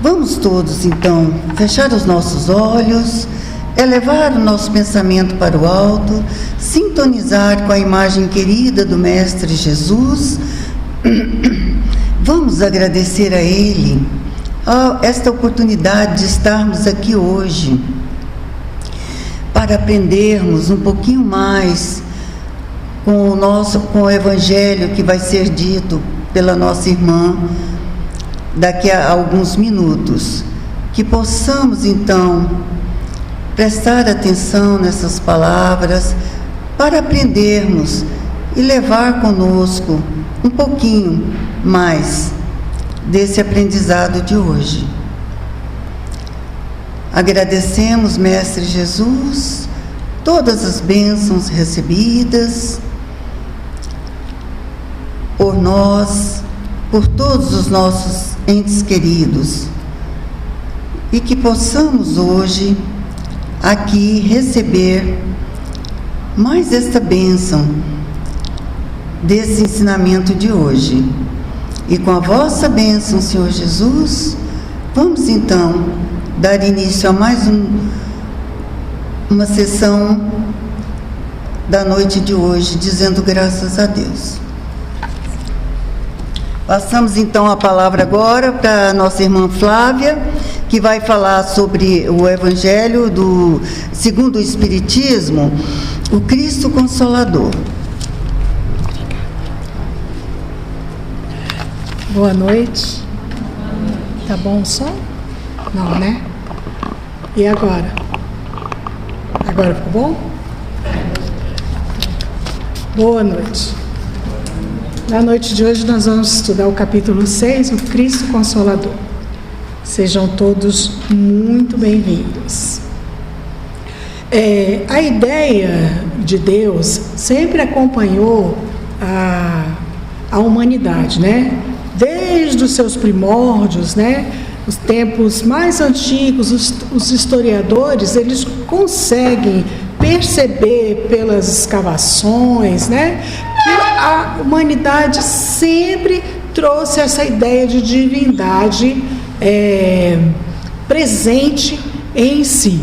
Vamos todos, então, fechar os nossos olhos, elevar o nosso pensamento para o alto, sintonizar com a imagem querida do Mestre Jesus. Vamos agradecer a Ele esta oportunidade de estarmos aqui hoje, para aprendermos um pouquinho mais com o Evangelho que vai ser dito pela nossa irmã daqui a alguns minutos. Que possamos, então, prestar atenção nessas palavras para aprendermos e levar conosco um pouquinho mais desse aprendizado de hoje. Agradecemos, Mestre Jesus, todas as bênçãos recebidas por nós, por todos os nossos entes queridos, e que possamos hoje aqui receber mais esta bênção desse ensinamento de hoje. E com a vossa bênção, Senhor Jesus, vamos então dar início a mais uma sessão da noite de hoje, dizendo graças a Deus. Passamos então a palavra agora para a nossa irmã Flávia, que vai falar sobre o Evangelho segundo o Espiritismo, o Cristo Consolador. Boa noite. Tá bom o som? Não, né? E agora? Agora ficou bom? Boa noite. Na noite de hoje nós vamos estudar o capítulo 6, o Cristo Consolador. Sejam todos muito bem-vindos. A ideia de Deus sempre acompanhou a humanidade, né? Desde os seus primórdios, né? Os tempos mais antigos, os historiadores, eles conseguem perceber pelas escavações, né? Que a humanidade sempre trouxe essa ideia de divindade presente em si.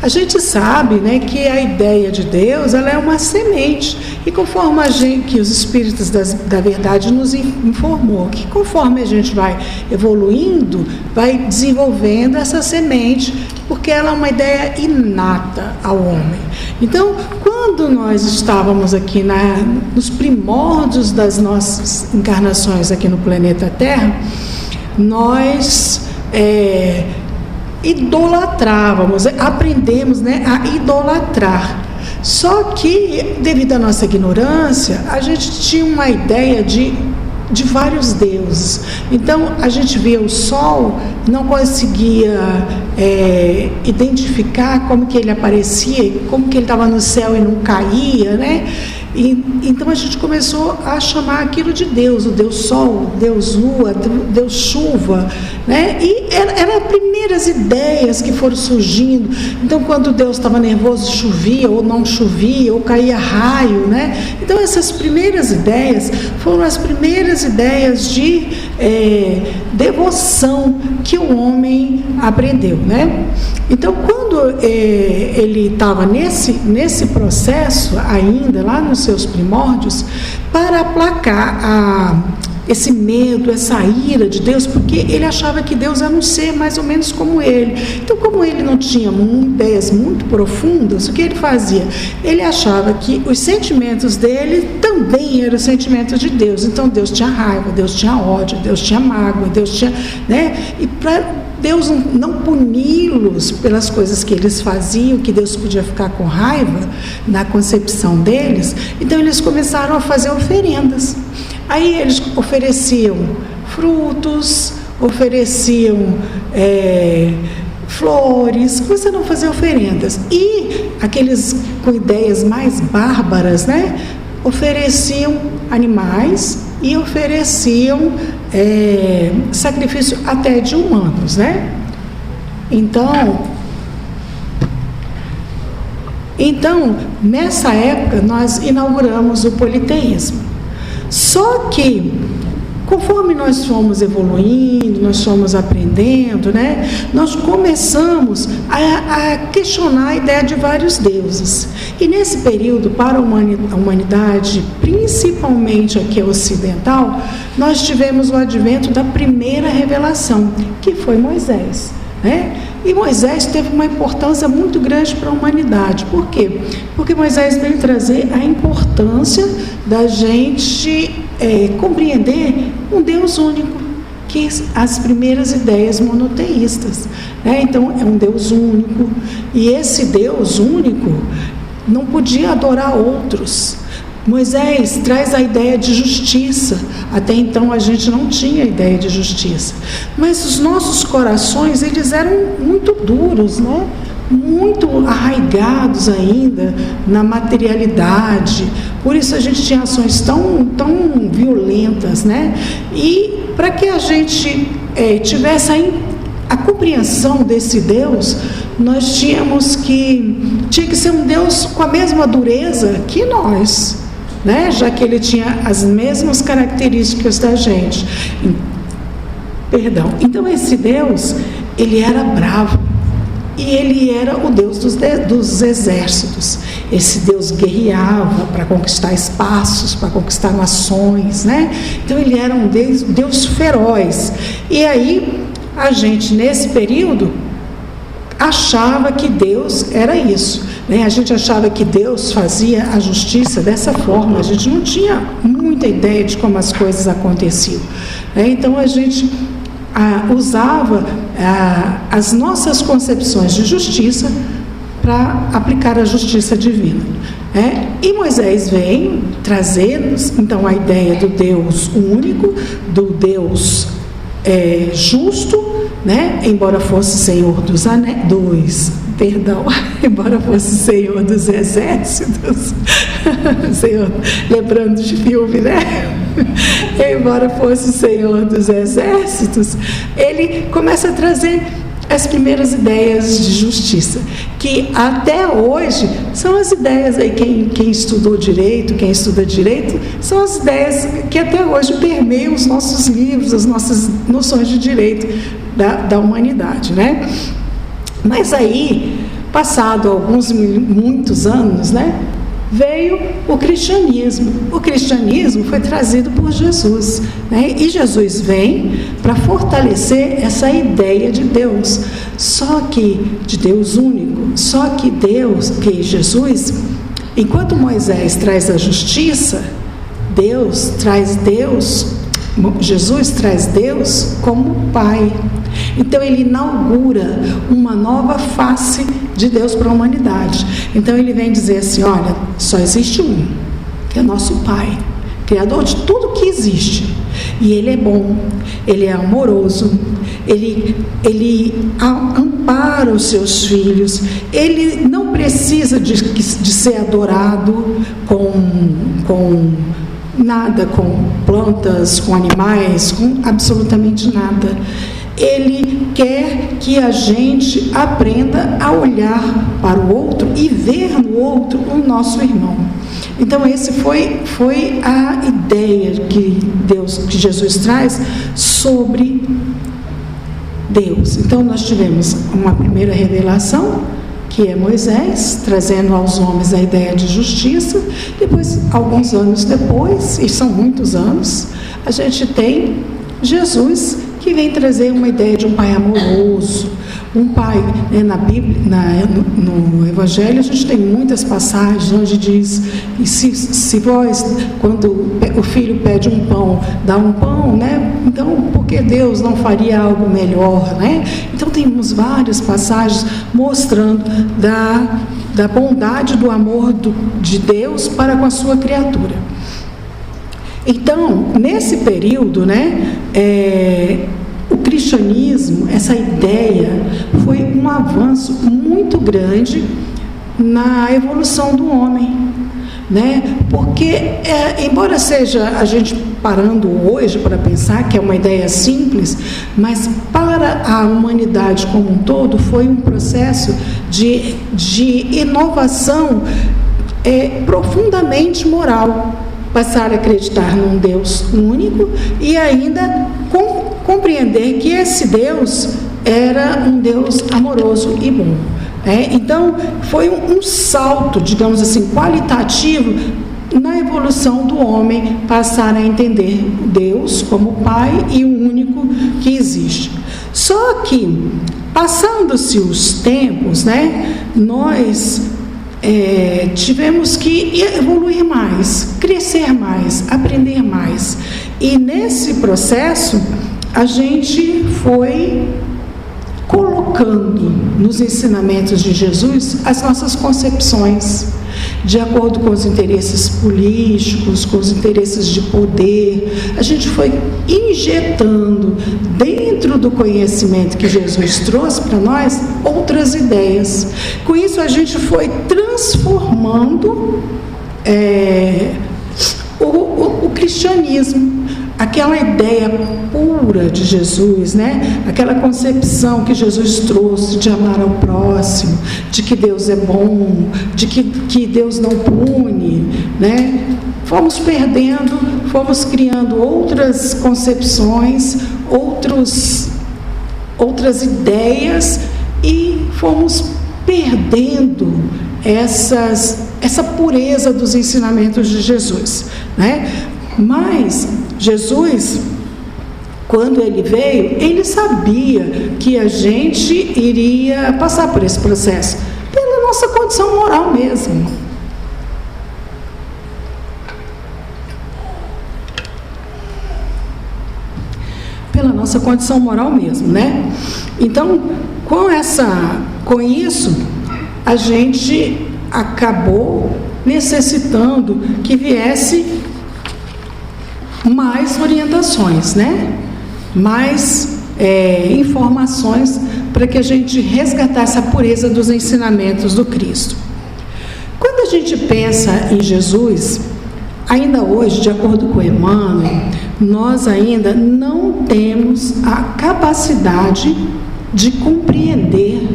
A gente sabe, né, que a ideia de Deus, ela é uma semente, e conforme que os Espíritos da Verdade nos informou, que conforme a gente vai evoluindo, vai desenvolvendo essa semente, porque ela é uma ideia inata ao homem. Então, quando nós estávamos aqui nos primórdios das nossas encarnações aqui no planeta Terra, nós idolatrávamos, aprendemos, né, a idolatrar. Só que, devido à nossa ignorância, a gente tinha uma ideia de vários deuses. Então, a gente via o sol, não conseguia identificar como que ele aparecia, como que ele estava no céu e não caía, né? Então a gente começou a chamar aquilo de Deus, o Deus Sol, Deus Lua, Deus Chuva, né? E eram as primeiras ideias que foram surgindo. Então, quando Deus estava nervoso, chovia ou não chovia, ou caía raio, né? Então, essas primeiras ideias foram as primeiras ideias de devoção que o homem aprendeu, né? Então, quando ele estava nesse processo ainda, lá nos seus primórdios, para aplacar esse medo, essa ira de Deus, porque ele achava que Deus era um ser mais ou menos como ele. Então, como ele não tinha ideias muito profundas, o que ele fazia? Ele achava que os sentimentos dele também eram os sentimentos de Deus. Então, Deus tinha raiva, Deus tinha ódio, Deus tinha mágoa, Deus tinha, né? E para Deus não puni-los pelas coisas que eles faziam, que Deus podia ficar com raiva na concepção deles, então eles começaram a fazer oferendas. Aí eles ofereciam frutos, ofereciam flores, começaram a fazer oferendas. E aqueles com ideias mais bárbaras, né, ofereciam animais e ofereciam sacrifício até de humanos, né? Então, nessa época, nós inauguramos o politeísmo. Só que conforme nós fomos evoluindo, nós fomos aprendendo, né, nós começamos a questionar a ideia de vários deuses. E nesse período, para a humanidade, principalmente aqui ocidental, nós tivemos o advento da primeira revelação, que foi Moisés, né? E Moisés teve uma importância muito grande para a humanidade. Por quê? Porque Moisés veio trazer a importância da gente compreender um Deus único, que as primeiras ideias monoteístas, né? Então, é um Deus único, e esse Deus único não podia adorar outros. Moisés traz a ideia de justiça. Até então a gente não tinha ideia de justiça, mas os nossos corações, eles eram muito duros, né? Muito arraigados ainda na materialidade. Por isso a gente tinha ações tão violentas, né? E para que a gente tivesse a compreensão desse Deus, nós tinha que ser um Deus com a mesma dureza que nós, né? Já que ele tinha as mesmas características da gente. Então esse Deus, ele era bravo, e ele era o Deus dos exércitos. Esse Deus guerreava para conquistar espaços, para conquistar nações, né? Então ele era um Deus feroz. E aí a gente, nesse período, achava que Deus era isso, né? A gente achava que Deus fazia a justiça dessa forma. A gente não tinha muita ideia de como as coisas aconteciam, né? Então a gente usava as nossas concepções de justiça para aplicar a justiça divina, né? E Moisés vem trazer-nos então a ideia do Deus único, do Deus justo, né? Embora fosse Senhor embora fosse Senhor dos exércitos, Senhor, lembrando de filme, né? Embora fosse Senhor dos exércitos, ele começa a trazer as primeiras ideias de justiça, que até hoje são as ideias aí, quem estudou direito, quem estuda direito, são as ideias que até hoje permeiam os nossos livros, as nossas noções de direito da humanidade, né? Mas aí, passado muitos anos, né, veio o cristianismo. O cristianismo foi trazido por Jesus, né? E Jesus vem para fortalecer essa ideia de Deus, de Deus único. Só que Jesus, enquanto Moisés traz a justiça, Jesus traz Deus como Pai. Então ele inaugura uma nova face de Deus para a humanidade. Então ele vem dizer assim: olha, só existe um, que é nosso Pai, Criador de tudo que existe. E ele é bom, ele é amoroso, ele ampara os seus filhos, ele não precisa de ser adorado com nada, com plantas, com animais, com absolutamente nada. Ele quer que a gente aprenda a olhar para o outro e ver no outro o nosso irmão. Então esse foi a ideia que Jesus traz sobre Deus. Então nós tivemos uma primeira revelação, que é Moisés, trazendo aos homens a ideia de justiça. Depois, alguns anos depois, e são muitos anos, a gente tem Jesus, que vem trazer uma ideia de um pai amoroso, um pai, né? Na Bíblia, no Evangelho, a gente tem muitas passagens onde diz: e se vós, quando o filho pede um pão, dá um pão, né? Então, por que Deus não faria algo melhor, né? Então, temos várias passagens mostrando da bondade, do amor de Deus para com a sua criatura. Então, nesse período, né, o cristianismo, essa ideia, foi um avanço muito grande na evolução do homem, né? Porque, embora seja a gente parando hoje para pensar que é uma ideia simples, mas para a humanidade como um todo foi um processo de inovação profundamente moral. passar a acreditar num Deus único e ainda compreender que esse Deus era um Deus amoroso e bom. Então, foi um salto, digamos assim, qualitativo na evolução do homem, passar a entender Deus como Pai e o único que existe. Só que, passando-se os tempos, nós tivemos que evoluir mais, crescer mais, aprender mais. E nesse processo, a gente foi colocando nos ensinamentos de Jesus as nossas concepções, de acordo com os interesses políticos, com os interesses de poder. A gente foi injetando dentro do conhecimento que Jesus trouxe para nós outras ideias. Com isso a gente foi transformando o cristianismo. Aquela ideia pura de Jesus, aquela concepção que Jesus trouxe de amar ao próximo, de que Deus é bom, de que Deus não pune, fomos perdendo, fomos criando outras concepções, outras ideias e fomos perdendo essa pureza dos ensinamentos de Jesus, Mas Jesus, quando ele veio, ele sabia que a gente iria passar por esse processo, pela nossa condição moral mesmo. Pela nossa condição moral mesmo, Então, com isso, a gente acabou necessitando que viesse mais orientações, mais informações para que a gente resgatasse a pureza dos ensinamentos do Cristo. Quando a gente pensa em Jesus, ainda hoje, de acordo com Emmanuel, nós ainda não temos a capacidade de compreender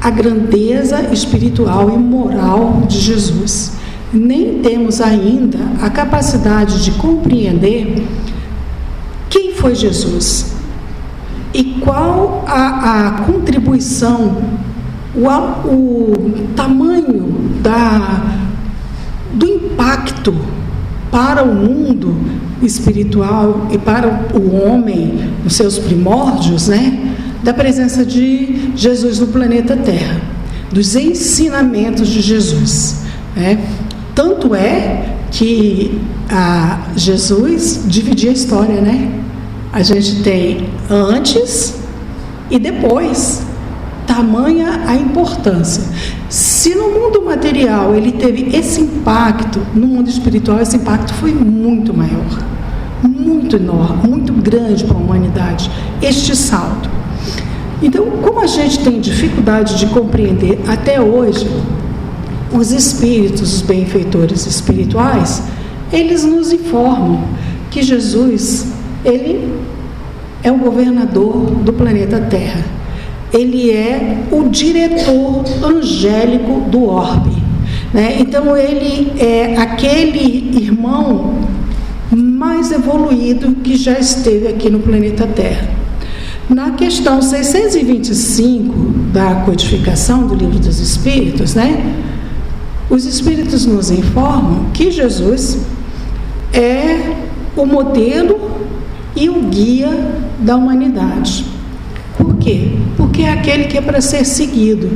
a grandeza espiritual e moral de Jesus. Nem temos ainda a capacidade de compreender quem foi Jesus e qual a contribuição, o tamanho do impacto para o mundo espiritual e para o homem, os seus primórdios, da presença de Jesus no planeta Terra, dos ensinamentos de Jesus, Tanto é que Jesus dividia a história, A gente tem antes e depois, tamanha a importância. Se no mundo material ele teve esse impacto, no mundo espiritual esse impacto foi muito maior, muito enorme, muito grande para a humanidade, este salto. Então, como a gente tem dificuldade de compreender até hoje, os espíritos, os benfeitores espirituais, eles nos informam que Jesus, ele é o governador do planeta Terra. Ele é o diretor angélico do orbe, Então, ele é aquele irmão mais evoluído que já esteve aqui no planeta Terra. Na questão 625 da codificação do Livro dos Espíritos, os Espíritos nos informam que Jesus é o modelo e o guia da humanidade. Por quê? Porque é aquele que é para ser seguido.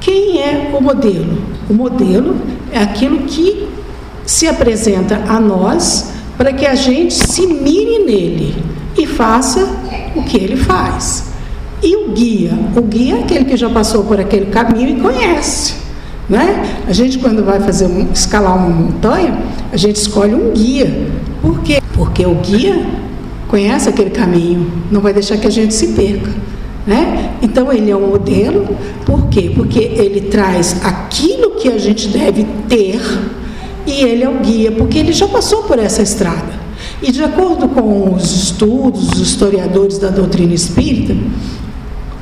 Quem é o modelo? O modelo é aquilo que se apresenta a nós para que a gente se mire nele e faça o que ele faz. E o guia é aquele que já passou por aquele caminho e conhece. A gente, quando vai escalar uma montanha, a gente escolhe um guia. Por quê? Porque o guia conhece aquele caminho, não vai deixar que a gente se perca. Então, ele é um modelo. Por quê? Porque ele traz aquilo que a gente deve ter e ele é o guia, porque ele já passou por essa estrada. E de acordo com os estudos, os historiadores da doutrina espírita,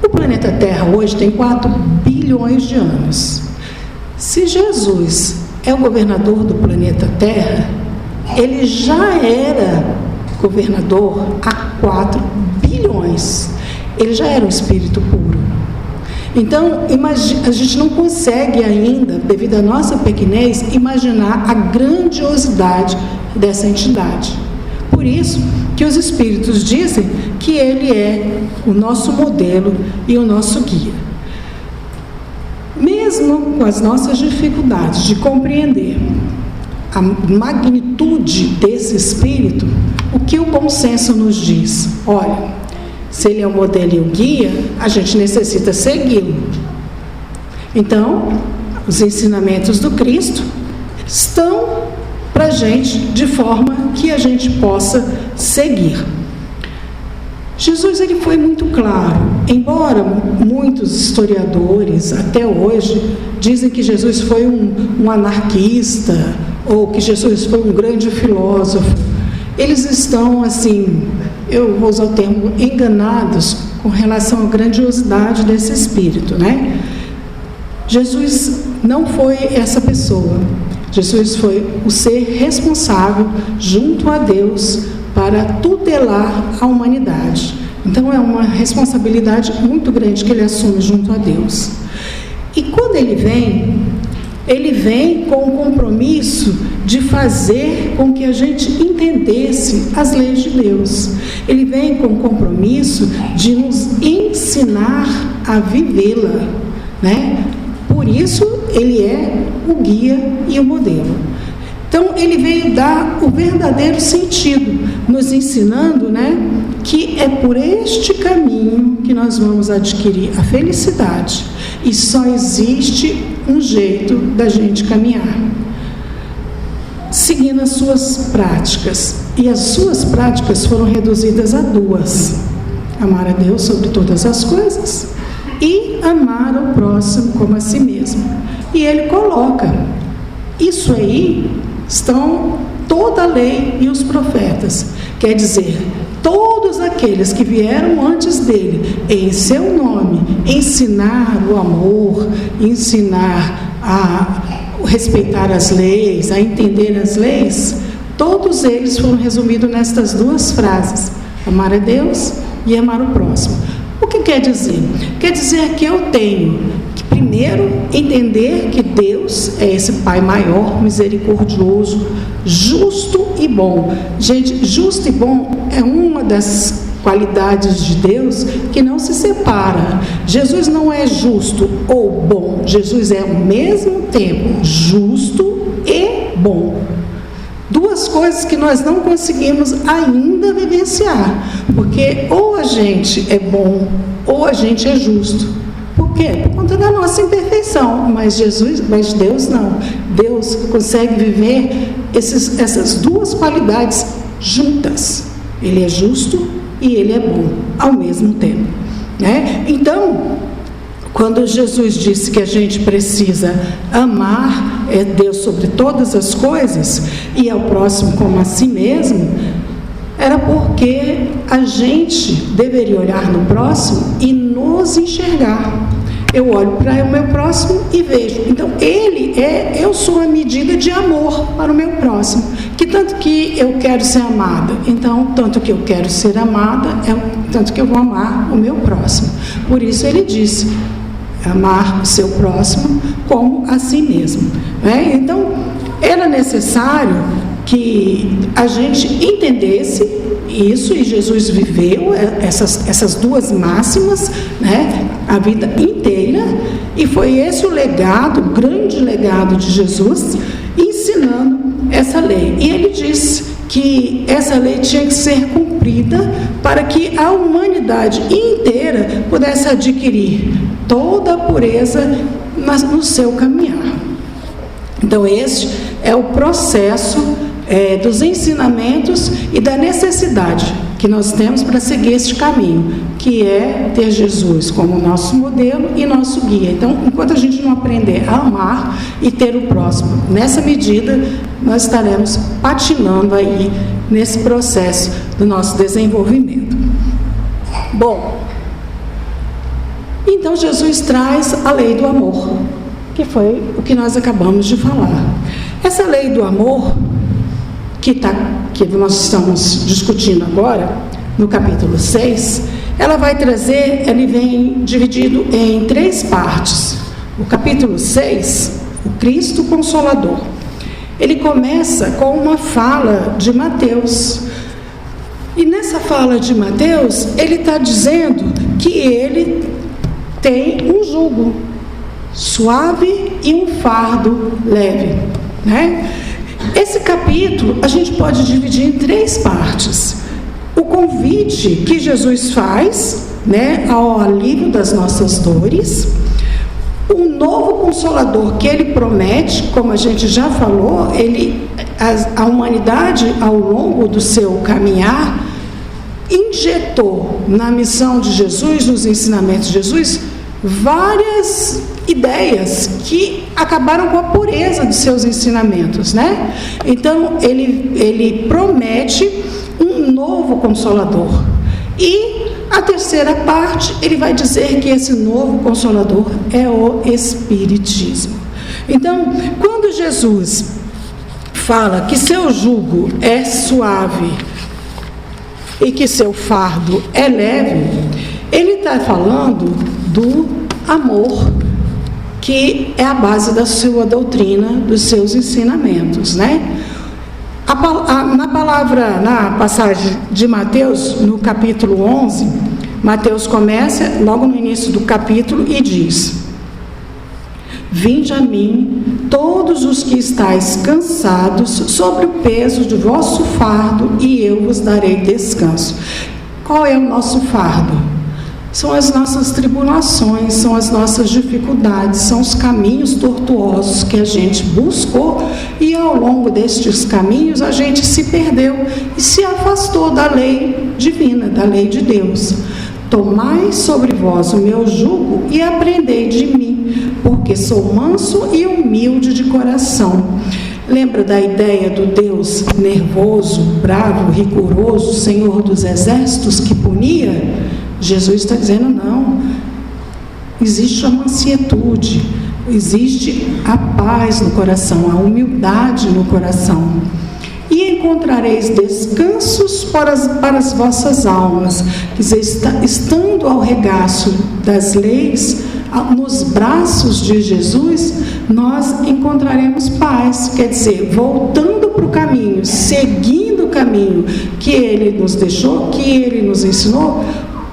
o planeta Terra hoje tem 4 bilhões de anos. Se Jesus é o governador do planeta Terra, ele já era governador há 4 bilhões. Ele já era um espírito puro. Então, a gente não consegue ainda, devido à nossa pequenez, imaginar a grandiosidade dessa entidade. Por isso que os espíritos dizem que ele é o nosso modelo e o nosso guia. Mesmo com as nossas dificuldades de compreender a magnitude desse espírito, o que o bom senso nos diz? Olha, se ele é o modelo e o guia, a gente necessita segui-lo. Então, os ensinamentos do Cristo estão para a gente de forma que a gente possa seguir. Jesus, ele foi muito claro, embora muitos historiadores até hoje dizem que Jesus foi um anarquista ou que Jesus foi um grande filósofo, eles estão assim, eu vou usar o termo, enganados com relação à grandiosidade desse espírito, né? Jesus não foi essa pessoa. Jesus foi o ser responsável junto a Deus para tutelar a humanidade. Então é uma responsabilidade muito grande que ele assume junto a Deus. E quando ele vem com o compromisso de fazer com que a gente entendesse as leis de Deus. Ele vem com o compromisso de nos ensinar a vivê-la, né? Por isso, ele é o guia e o modelo. Então, ele veio dar o verdadeiro sentido, nos ensinando, né, que é por este caminho que nós vamos adquirir a felicidade. E só existe um jeito da gente caminhar, seguindo as suas práticas. E as suas práticas foram reduzidas a 2: amar a Deus sobre todas as coisas e amar o próximo como a si mesmo. E ele coloca, isso aí estão toda a lei e os profetas, quer dizer, todos aqueles que vieram antes dele, em seu nome, ensinar o amor, ensinar a respeitar as leis, a entender as leis, todos eles foram resumidos nestas 2 frases: amar a Deus e amar o próximo. O que quer dizer? Quer dizer que eu tenho que primeiro entender que Deus é esse Pai maior, misericordioso, justo e bom. Gente, justo e bom é uma das qualidades de Deus que não se separa. Jesus não é justo ou bom. Jesus é ao mesmo tempo justo e bom. 2 coisas que nós não conseguimos ainda vivenciar, porque ou a gente é bom ou a gente é justo. Por quê? Por conta da nossa imperfeição. Mas Deus não. Deus consegue viver essas 2 qualidades juntas. Ele é justo e ele é bom ao mesmo tempo, né? Então, quando Jesus disse que a gente precisa amar Deus sobre todas as coisas e ao próximo como a si mesmo, era porque a gente deveria olhar no próximo e nos enxergar. Eu olho para o meu próximo e vejo. Então, eu sou a medida de amor para o meu próximo. Que tanto que eu quero ser amada, então, tanto que eu quero ser amada, tanto que eu vou amar o meu próximo. Por isso ele disse: amar o seu próximo como a si mesmo, né? Então, era necessário que a gente entendesse isso, e Jesus viveu essas 2 máximas, né, a vida inteira, e foi esse o legado, o grande legado de Jesus, ensinando essa lei. E ele disse que essa lei tinha que ser cumprida para que a humanidade inteira pudesse adquirir toda a pureza no seu caminhar. Então, este é o processo dos ensinamentos e da necessidade que nós temos para seguir este caminho, que é ter Jesus como nosso modelo e nosso guia. Então, enquanto a gente não aprender a amar e ter o próximo nessa medida, nós estaremos patinando aí nesse processo do nosso desenvolvimento. Bom, então Jesus traz a lei do amor, que foi o que nós acabamos de falar. Essa lei do amor que nós estamos discutindo agora, no capítulo 6, ele vem dividido em 3 partes. O capítulo 6, o Cristo Consolador, ele começa com uma fala de Mateus. E nessa fala de Mateus, ele está dizendo que ele tem um jugo suave e um fardo leve, né? Esse capítulo a gente pode dividir em 3 partes. O convite que Jesus faz, né, ao alívio das nossas dores, um novo Consolador que ele promete, como a gente já falou, a humanidade ao longo do seu caminhar injetou na missão de Jesus, nos ensinamentos de Jesus, várias ideias que acabaram com a pureza de seus ensinamentos, né? Então ele promete um novo Consolador. E a terceira parte, ele vai dizer que esse novo Consolador é o Espiritismo. Então, quando Jesus fala que seu jugo é suave e que seu fardo é leve, ele está falando do amor, que é a base da sua doutrina, dos seus ensinamentos, né? Na passagem de Mateus, no capítulo 11, Mateus começa logo no início do capítulo e diz: Vinde a mim, todos os que estáis cansados, sobre o peso de vosso fardo, e eu vos darei descanso. Qual é o nosso fardo? São as nossas tribulações, são as nossas dificuldades, são os caminhos tortuosos que a gente buscou, e ao longo destes caminhos a gente se perdeu e se afastou da lei divina, da lei de Deus. Tomai sobre vós o meu jugo e aprendei de mim, porque sou manso e humilde de coração. Lembra da ideia do Deus nervoso, bravo, rigoroso, Senhor dos exércitos que punia? Jesus está dizendo, não, existe a mansietude, existe a paz no coração, a humildade no coração. E encontrareis descansos para as vossas almas. Quer dizer, estando ao regaço das leis, nos braços de Jesus, nós encontraremos paz. Quer dizer, voltando para o caminho, seguindo o caminho que Ele nos deixou, que Ele nos ensinou,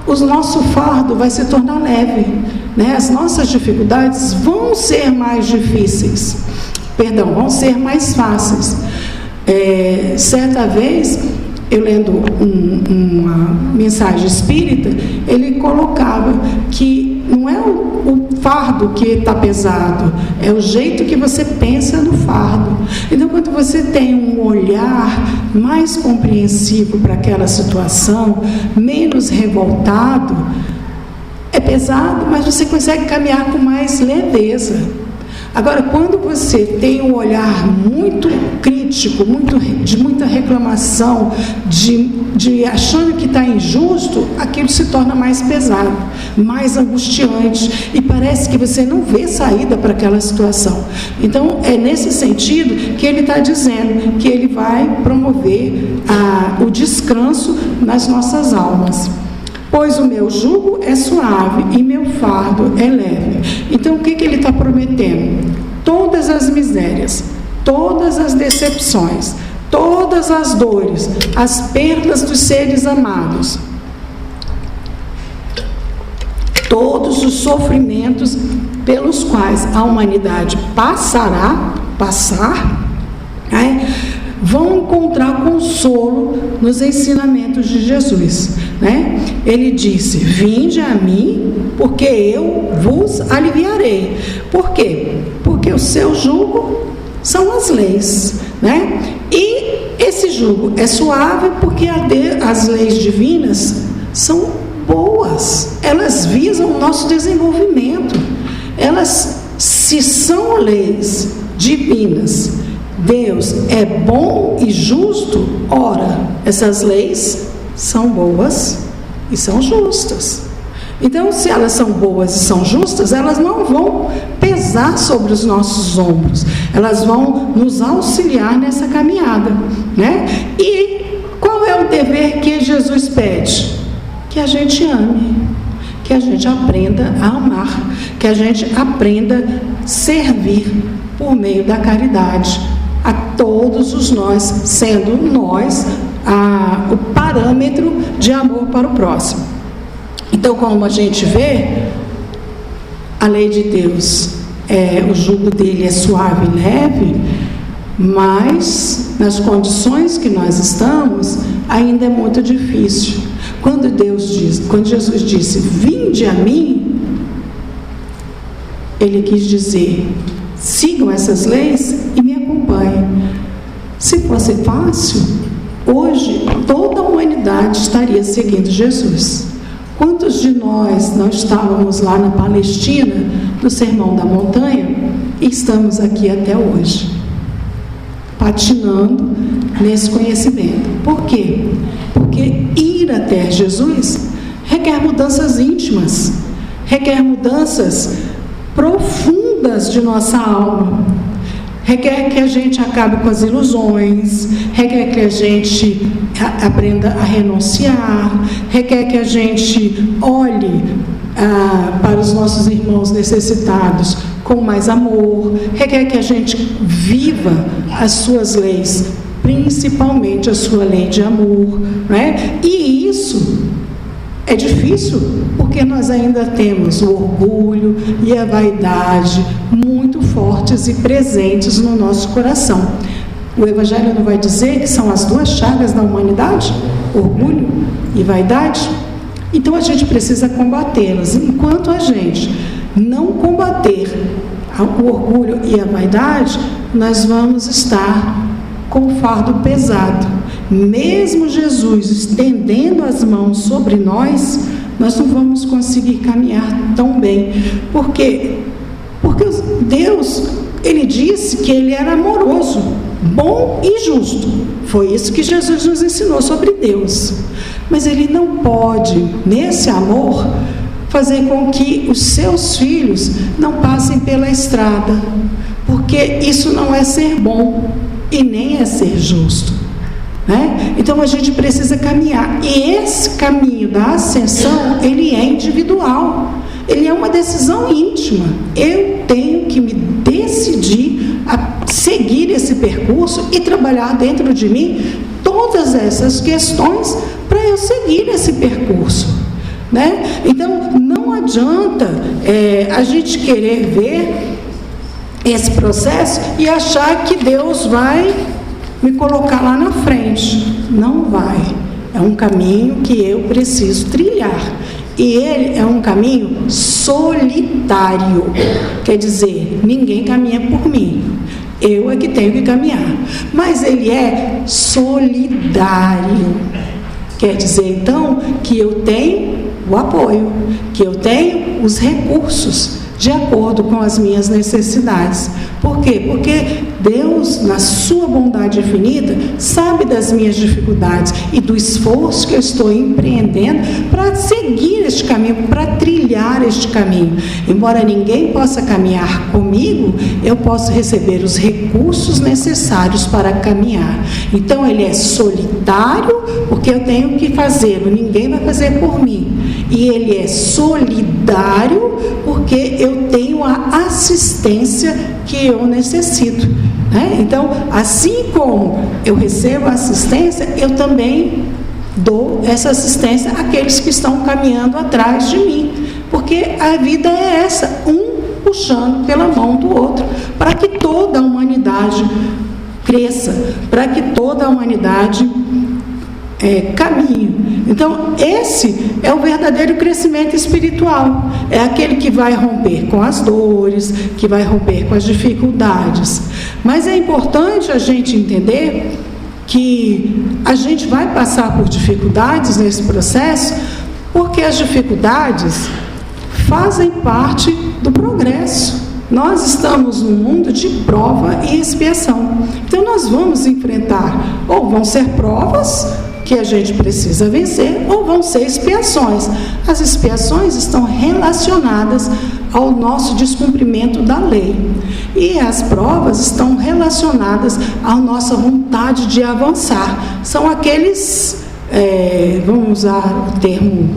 o nosso fardo vai se tornar leve, né? As nossas dificuldades vão ser mais difíceis, vão ser mais fáceis. Certa vez, eu lendo uma mensagem espírita, ele colocava que não é o fardo que está pesado, é o jeito que você pensa no fardo. Então, quando você tem um olhar mais compreensivo para aquela situação, menos revoltado, é pesado, mas você consegue caminhar com mais leveza. Agora, quando você tem um olhar muito crítico, de muita reclamação, de achando que está injusto, aquilo se torna mais pesado, mais angustiante, e parece que você não vê saída para aquela situação. Então, é nesse sentido que ele está dizendo que ele vai promover o descanso nas nossas almas. Pois o meu jugo é suave e meu fardo é leve. Então, o que ele está prometendo? Todas as misérias, todas as decepções, todas as dores, as perdas dos seres amados, todos os sofrimentos pelos quais a humanidade passar, né, vão encontrar consolo nos ensinamentos de Jesus, né? Ele disse, vinde a mim, porque eu vos aliviarei. Por quê? Porque o seu jugo são as leis, né? E esse jugo é suave porque as leis divinas são boas, elas visam o nosso desenvolvimento. Elas, se são leis divinas, Deus é bom e justo, ora, essas leis são boas e são justas. Então, se elas são boas e são justas, elas não vão pesar sobre os nossos ombros, elas vão nos auxiliar nessa caminhada, né? E qual é o dever que Jesus pede? Que a gente ame, que a gente aprenda a amar, que a gente aprenda a servir por meio da caridade a todos os nós, sendo nós o parâmetro de amor para o próximo. Então, como a gente vê, a lei de Deus, o jugo dele é suave e leve, mas nas condições que nós estamos, ainda é muito difícil. Quando Jesus disse, vinde a mim, ele quis dizer, sigam essas leis e me acompanhem. Se fosse fácil, hoje toda a humanidade estaria seguindo Jesus. Quantos de nós não estávamos lá na Palestina, no Sermão da Montanha, e estamos aqui até hoje, patinando nesse conhecimento? Por quê? Porque ir até Jesus requer mudanças íntimas, requer mudanças profundas de nossa alma, requer que a gente acabe com as ilusões, requer que a gente aprenda a renunciar, requer que a gente olhe para os nossos irmãos necessitados com mais amor, requer que a gente viva as suas leis, principalmente a sua lei de amor, né? E isso é difícil, porque nós ainda temos o orgulho e a vaidade muito fortes e presentes no nosso coração. O Evangelho não vai dizer que são as duas chagas da humanidade? Orgulho e vaidade? Então a gente precisa combatê-las. Enquanto a gente não combater o orgulho e a vaidade, nós vamos estar com o fardo pesado. Mesmo Jesus estendendo as mãos sobre nós, nós não vamos conseguir caminhar tão bem. Por quê? Porque Deus, Ele disse que Ele era amoroso, bom e justo. Foi isso que Jesus nos ensinou sobre Deus. Mas Ele não pode, nesse amor, fazer com que os seus filhos não passem pela estrada, porque isso não é ser bom e nem é ser justo, né? Então a gente precisa caminhar, e esse caminho da ascensão, ele é individual, ele é uma decisão íntima. Eu tenho que me decidir a seguir esse percurso e trabalhar dentro de mim todas essas questões para eu seguir esse percurso, né? Então não adianta a gente querer ver esse processo e achar que Deus vai me colocar lá na frente. Não vai. É um caminho que eu preciso trilhar. E ele é um caminho solitário. Quer dizer, ninguém caminha por mim. Eu é que tenho que caminhar. Mas ele é solidário. Quer dizer, então, que eu tenho o apoio, que eu tenho os recursos de acordo com as minhas necessidades. Por quê? Porque Deus, na sua bondade infinita, sabe das minhas dificuldades e do esforço que eu estou empreendendo para seguir este caminho, para trilhar este caminho. Embora ninguém possa caminhar comigo, eu posso receber os recursos necessários para caminhar. Então ele é solitário, porque eu tenho que fazê-lo, ninguém vai fazer por mim. E ele é solidário, porque eu tenho a assistência que eu necessito, né? Então, assim como eu recebo a assistência, eu também dou essa assistência àqueles que estão caminhando atrás de mim, porque a vida é essa, um puxando pela mão do outro, para que toda a humanidade cresça, para que toda a humanidade caminhe. Então, esse é o verdadeiro crescimento espiritual. É aquele que vai romper com as dores, que vai romper com as dificuldades. Mas é importante a gente entender que a gente vai passar por dificuldades nesse processo, porque as dificuldades fazem parte do progresso. Nós estamos num mundo de prova e expiação. Então nós vamos enfrentar, ou vão ser provas, que a gente precisa vencer, ou vão ser expiações. As expiações estão relacionadas ao nosso descumprimento da lei, e as provas estão relacionadas à nossa vontade de avançar. São aqueles, vamos usar o termo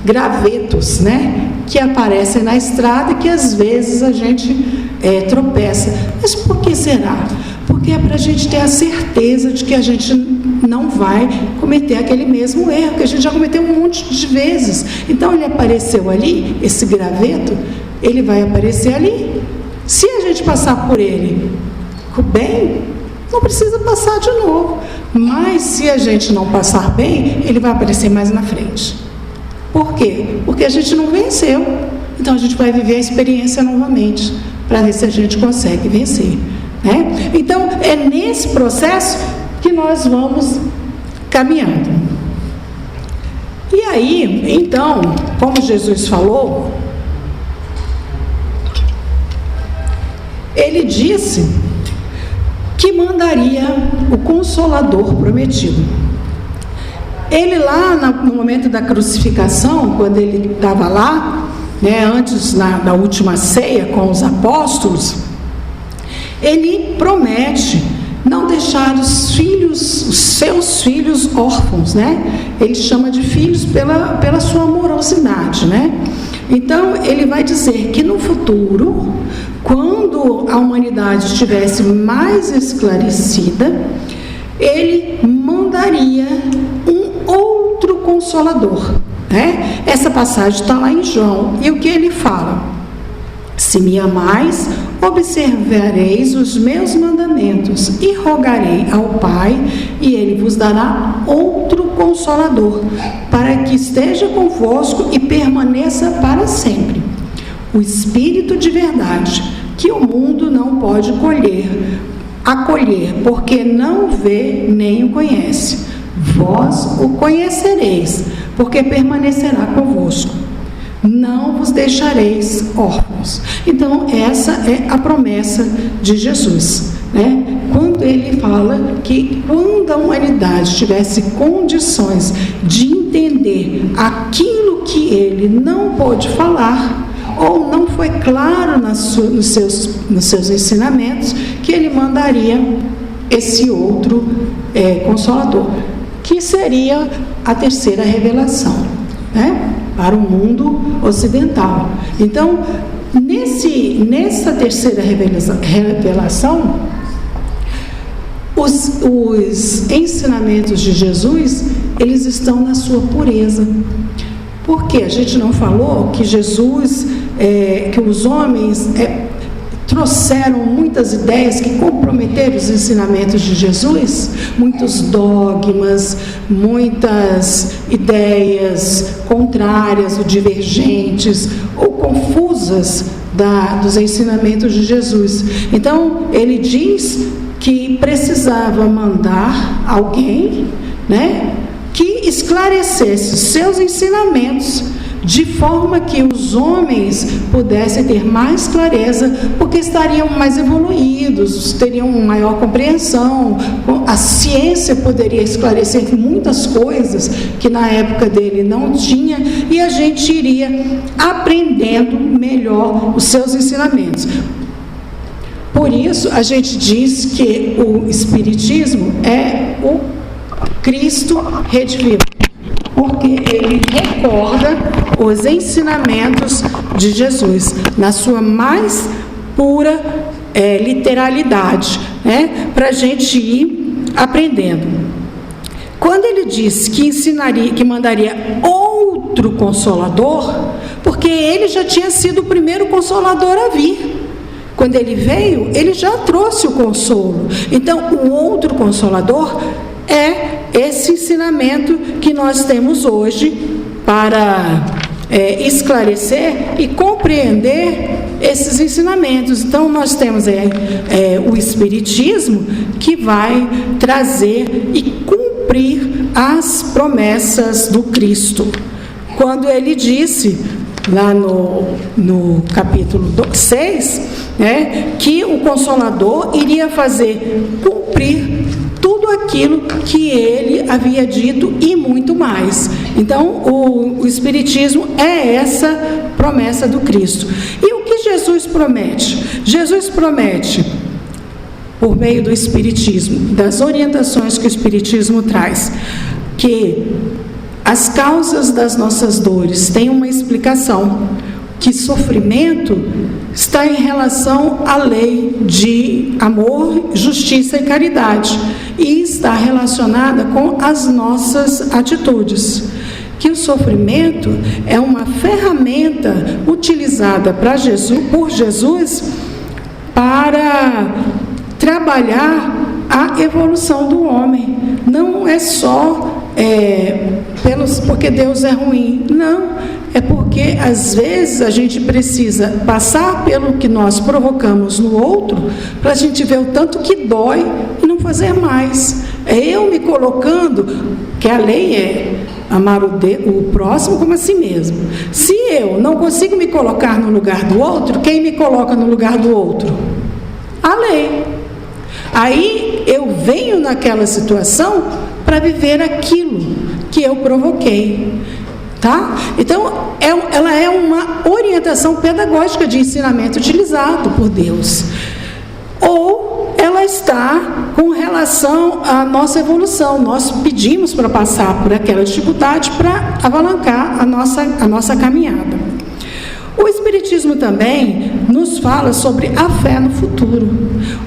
gravetos, né, que aparecem na estrada e que às vezes a gente tropeça. Mas por que será? Porque é para a gente ter a certeza de que a gente não vai cometer aquele mesmo erro, que a gente já cometeu um monte de vezes. Então ele apareceu ali, esse graveto, ele vai aparecer ali. Se a gente passar por ele bem, não precisa passar de novo. Mas se a gente não passar bem, ele vai aparecer mais na frente. Por quê? Porque a gente não venceu. Então a gente vai viver a experiência novamente, para ver se a gente consegue vencer, né? Então é nesse processo que nós vamos caminhando. E aí, então, como Jesus falou, ele disse que mandaria o Consolador prometido. Ele lá no momento da crucificação, quando ele estava lá, né, antes da última ceia com os apóstolos, ele promete não deixar os seus filhos órfãos, né? Ele chama de filhos pela sua amorosidade, né? Então ele vai dizer que no futuro, quando a humanidade estivesse mais esclarecida, ele mandaria um outro Consolador, né? Essa passagem está lá em João, e o que ele fala? Se me amais, observareis os meus mandamentos, e rogarei ao Pai, e ele vos dará outro Consolador, para que esteja convosco e permaneça para sempre. O Espírito de verdade, que o mundo não pode acolher, porque não vê nem o conhece. Vós o conhecereis, porque permanecerá convosco. Não vos deixareis órfãos. Então essa é a promessa de Jesus, né? Quando ele fala que quando a humanidade tivesse condições de entender aquilo que ele não pôde falar, ou não foi claro nos seus ensinamentos, que ele mandaria esse outro Consolador, que seria a terceira revelação, né, para o mundo ocidental. Então, nessa terceira revelação, os ensinamentos de Jesus, eles estão na sua pureza. Porque a gente não falou que Jesus, que os homens trouxeram muitas ideias que comprometeram os ensinamentos de Jesus, muitos dogmas, muitas ideias contrárias ou divergentes ou confusas dos ensinamentos de Jesus. Então, ele diz que precisava mandar alguém, né, que esclarecesse seus ensinamentos, de forma que os homens pudessem ter mais clareza, porque estariam mais evoluídos, teriam maior compreensão, a ciência poderia esclarecer muitas coisas que na época dele não tinha, e a gente iria aprendendo melhor os seus ensinamentos. Por isso a gente diz que o Espiritismo é o Cristo redivivo, porque ele recorda os ensinamentos de Jesus na sua mais pura literalidade, né, para a gente ir aprendendo. Quando ele disse que mandaria outro Consolador, porque ele já tinha sido o primeiro Consolador a vir. Quando ele veio, ele já trouxe o consolo. Então, o outro Consolador é esse ensinamento que nós temos hoje para esclarecer e compreender esses ensinamentos. Então nós temos o Espiritismo, que vai trazer e cumprir as promessas do Cristo. Quando ele disse lá no capítulo 6, né, que o Consolador iria fazer cumprir tudo aquilo que ele havia dito e muito mais. Então, o Espiritismo é essa promessa do Cristo. E o que Jesus promete? Jesus promete, por meio do Espiritismo, das orientações que o Espiritismo traz, que as causas das nossas dores têm uma explicação, que sofrimento está em relação à lei de amor, justiça e caridade, e está relacionada com as nossas atitudes. Que o sofrimento é uma ferramenta utilizada por Jesus para trabalhar a evolução do homem. Não é só porque Deus é ruim, não, é porque às vezes a gente precisa passar pelo que nós provocamos no outro para a gente ver o tanto que dói e não fazer mais. É eu me colocando, que a lei é amar o próximo como a si mesmo. Se eu não consigo me colocar no lugar do outro, quem me coloca no lugar do outro? A lei. Aí eu venho naquela situação para viver aquilo que eu provoquei, tá? Então, ela é uma orientação pedagógica de ensinamento utilizado por Deus. Ou ela está com relação à nossa evolução. Nós pedimos para passar por aquela dificuldade para alavancar a nossa caminhada. O Espiritismo também nos fala sobre a fé no futuro.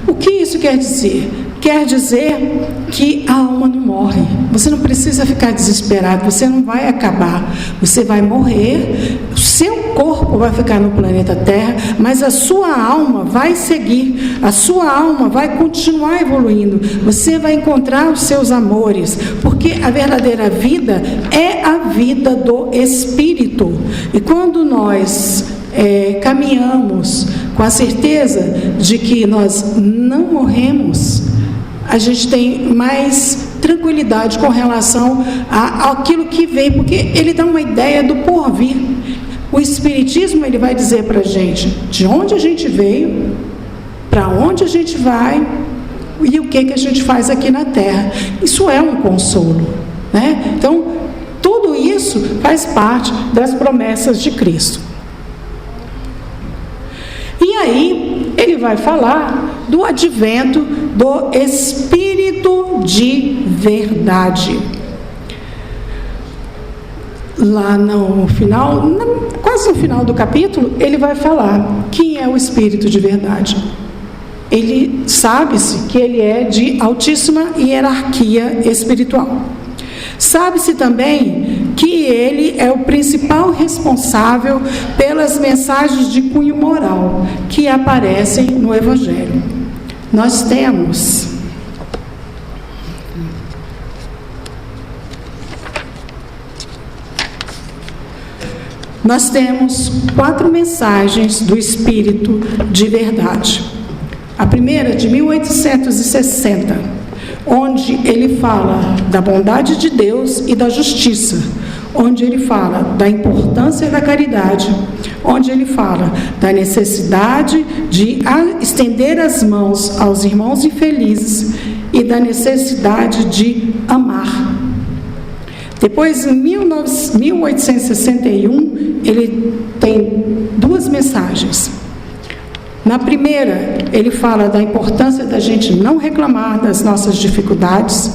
O que isso quer dizer? Quer dizer que a alma não morre. Você não precisa ficar desesperado, você não vai acabar. Você vai morrer, o seu corpo vai ficar no planeta Terra, mas a sua alma vai seguir, a sua alma vai continuar evoluindo. Você vai encontrar os seus amores, porque a verdadeira vida é a vida do Espírito. E quando nós caminhamos com a certeza de que nós não morremos, a gente tem mais tranquilidade com relação àquilo que vem, porque ele dá uma ideia do porvir. O Espiritismo, ele vai dizer para a gente de onde a gente veio, para onde a gente vai e o que a gente faz aqui na Terra. Isso é um consolo, né? Então, tudo isso faz parte das promessas de Cristo. E aí, ele vai falar do advento do Espírito de verdade. Lá no final, quase no final do capítulo, ele vai falar quem é o Espírito de verdade. Ele sabe-se que ele é de altíssima hierarquia espiritual. Sabe-se também que ele é o principal responsável pelas mensagens de cunho moral que aparecem no Evangelho. Nós temos Nós temos 4 mensagens do Espírito de verdade. A primeira, de 1860, onde ele fala da bondade de Deus e da justiça, onde ele fala da importância da caridade, onde ele fala da necessidade de estender as mãos aos irmãos infelizes e da necessidade de amar. Depois, em 1861, ele tem 2 mensagens. Na primeira, ele fala da importância da gente não reclamar das nossas dificuldades,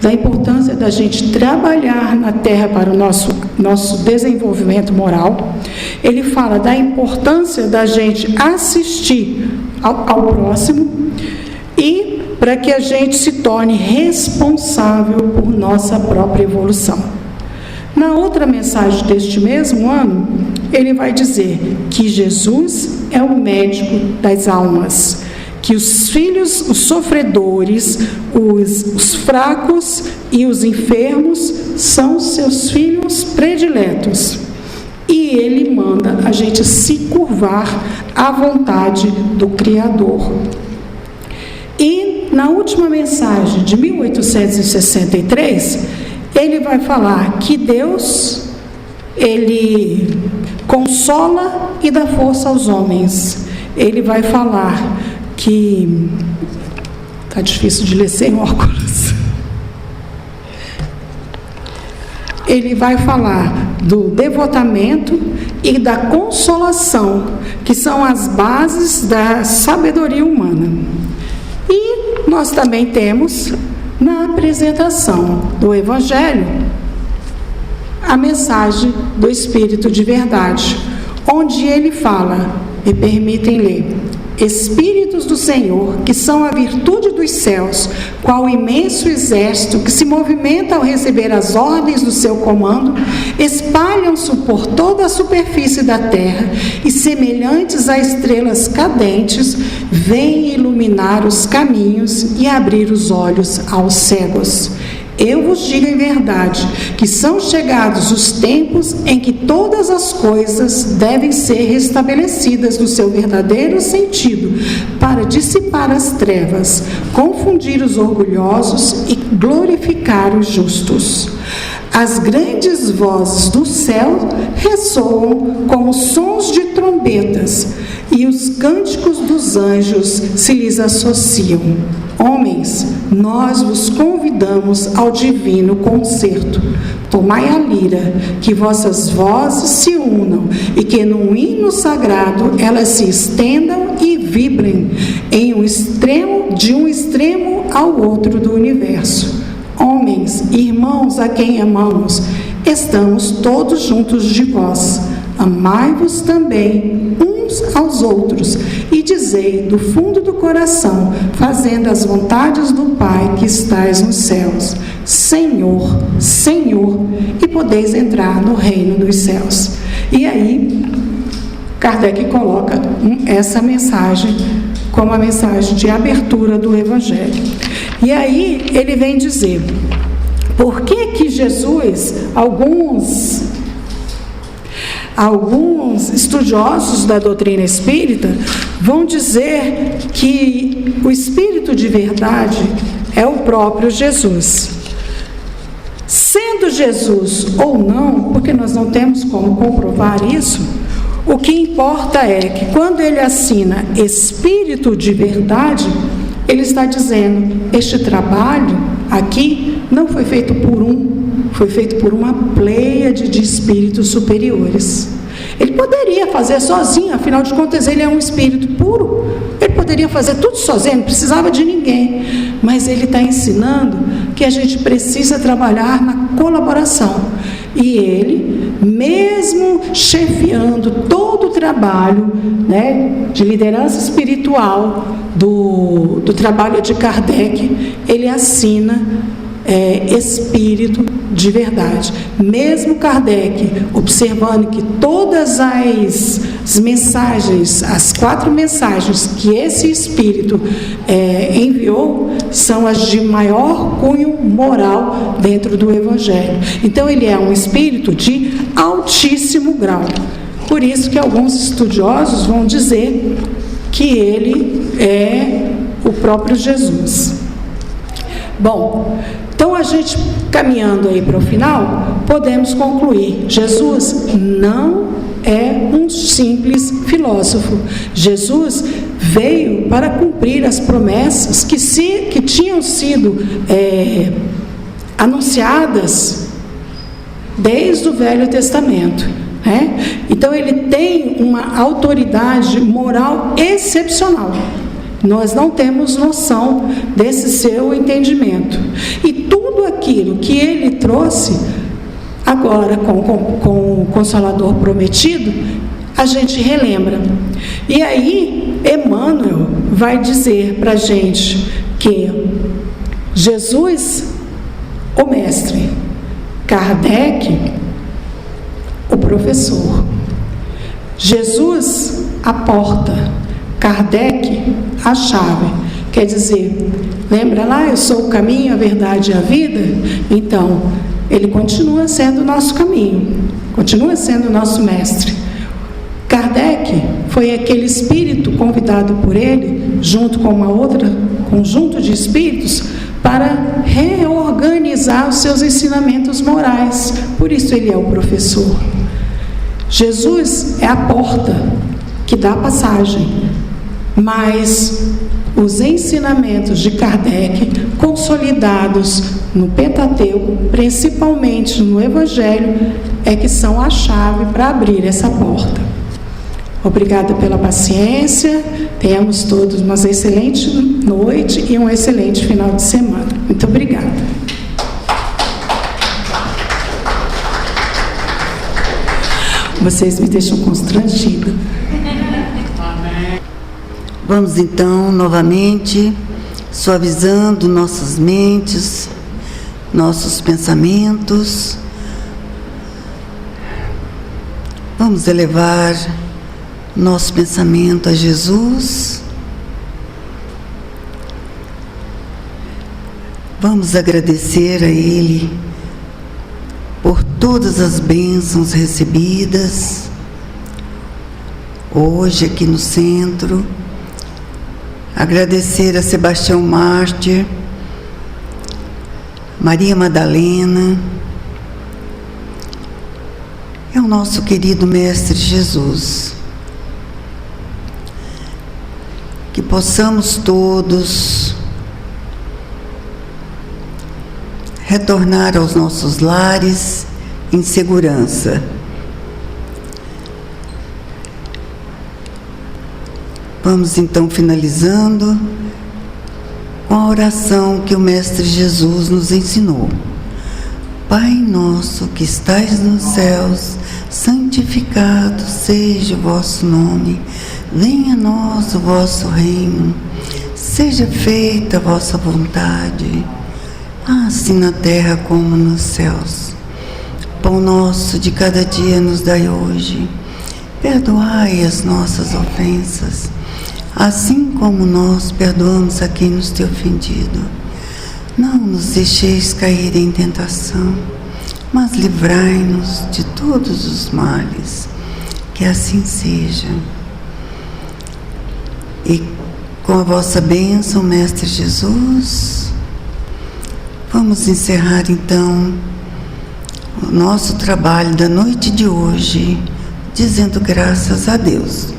da importância da gente trabalhar na Terra para o nosso desenvolvimento moral. Ele fala da importância da gente assistir ao próximo e para que a gente se torne responsável por nossa própria evolução. Na outra mensagem deste mesmo ano, ele vai dizer que Jesus é o médico das almas, que os filhos, os sofredores, os fracos e os enfermos são seus filhos prediletos. E ele manda a gente se curvar à vontade do Criador. E na última mensagem de 1863, ele vai falar que Deus, ele consola e dá força aos homens. Ele vai falar que Tá difícil de ler sem óculos. Ele vai falar do devotamento e da consolação, que são as bases da sabedoria humana. E nós também temos, na apresentação do Evangelho, a mensagem do Espírito de verdade, onde ele fala, me permitem ler: Espíritos do Senhor, que são a virtude dos céus, qual imenso exército que se movimenta ao receber as ordens do seu comando, espalham-se por toda a superfície da terra e, semelhantes a estrelas cadentes, vêm iluminar os caminhos e abrir os olhos aos cegos. Eu vos digo em verdade que são chegados os tempos em que todas as coisas devem ser restabelecidas no seu verdadeiro sentido, para dissipar as trevas, confundir os orgulhosos e glorificar os justos. As grandes vozes do céu ressoam como sons de trombetas, e os cânticos dos anjos se lhes associam. Homens, nós vos convidamos ao divino concerto. Tomai a lira, que vossas vozes se unam e que num hino sagrado elas se estendam e vibrem de um extremo ao outro do universo. Homens, irmãos a quem amamos, estamos todos juntos de vós. Amai-vos também uns aos outros e dizei do fundo do coração, fazendo as vontades do Pai que estais nos céus: Senhor, Senhor, e podeis entrar no reino dos céus. E aí Kardec coloca essa mensagem como a mensagem de abertura do Evangelho. E aí ele vem dizer por que Jesus, alguns estudiosos da doutrina espírita vão dizer que o Espírito de verdade é o próprio Jesus. Sendo Jesus ou não, porque nós não temos como comprovar isso, o que importa é que quando ele assina Espírito de verdade, ele está dizendo: este trabalho aqui não foi feito por foi feito por uma pleiade de espíritos superiores. Ele poderia fazer sozinho, afinal de contas ele é um espírito puro, ele poderia fazer tudo sozinho, não precisava de ninguém, mas ele está ensinando que a gente precisa trabalhar na colaboração. E ele, mesmo chefiando todo o trabalho, né, de liderança espiritual do trabalho de Kardec, ele assina Espírito de verdade. Mesmo Kardec observando que todas as mensagens, as 4 mensagens que esse Espírito enviou, são as de maior cunho moral dentro do Evangelho. Então ele é um Espírito de altíssimo grau. Por isso que alguns estudiosos vão dizer que ele é o próprio Jesus. Bom, então a gente, caminhando aí para o final, podemos concluir: Jesus não é um simples filósofo. Jesus veio para cumprir as promessas que tinham sido anunciadas desde o Velho Testamento. Então ele tem uma autoridade moral excepcional. Nós não temos noção desse seu entendimento. E tudo aquilo que ele trouxe, agora com o Consolador prometido, a gente relembra. E aí, Emmanuel vai dizer para a gente que Jesus, o mestre, Kardec, o professor, Jesus, a porta, Kardec, a chave. Quer dizer, lembra lá, eu sou o caminho, a verdade e a vida? Então, ele continua sendo o nosso caminho, continua sendo o nosso mestre. Kardec foi aquele espírito convidado por ele, junto com uma outra conjunto de espíritos, para reorganizar os seus ensinamentos morais. Por isso ele é o professor. Jesus é a porta que dá passagem, mas os ensinamentos de Kardec, consolidados no Pentateuco, principalmente no Evangelho, é que são a chave para abrir essa porta. Obrigada pela paciência, tenhamos todos uma excelente noite e um excelente final de semana. Muito obrigada. Vocês me deixam constrangida. Vamos então, novamente, suavizando nossas mentes, nossos pensamentos. Vamos elevar nosso pensamento a Jesus. Vamos agradecer a Ele por todas as bênçãos recebidas hoje aqui no centro. Agradecer a Sebastião Mártir, Maria Madalena, é o nosso querido Mestre Jesus. Que possamos todos retornar aos nossos lares em segurança. Vamos então finalizando com a oração que o Mestre Jesus nos ensinou. Pai nosso que estais nos céus, santificado seja o vosso nome. Venha a nós o vosso reino. Seja feita a vossa vontade, assim na terra como nos céus. Pão nosso de cada dia nos dai hoje. Perdoai as nossas ofensas, assim como nós perdoamos a quem nos tem ofendido. Não nos deixeis cair em tentação, mas livrai-nos de todos os males. Que assim seja. E com a vossa bênção, Mestre Jesus, vamos encerrar então o nosso trabalho da noite de hoje, dizendo graças a Deus.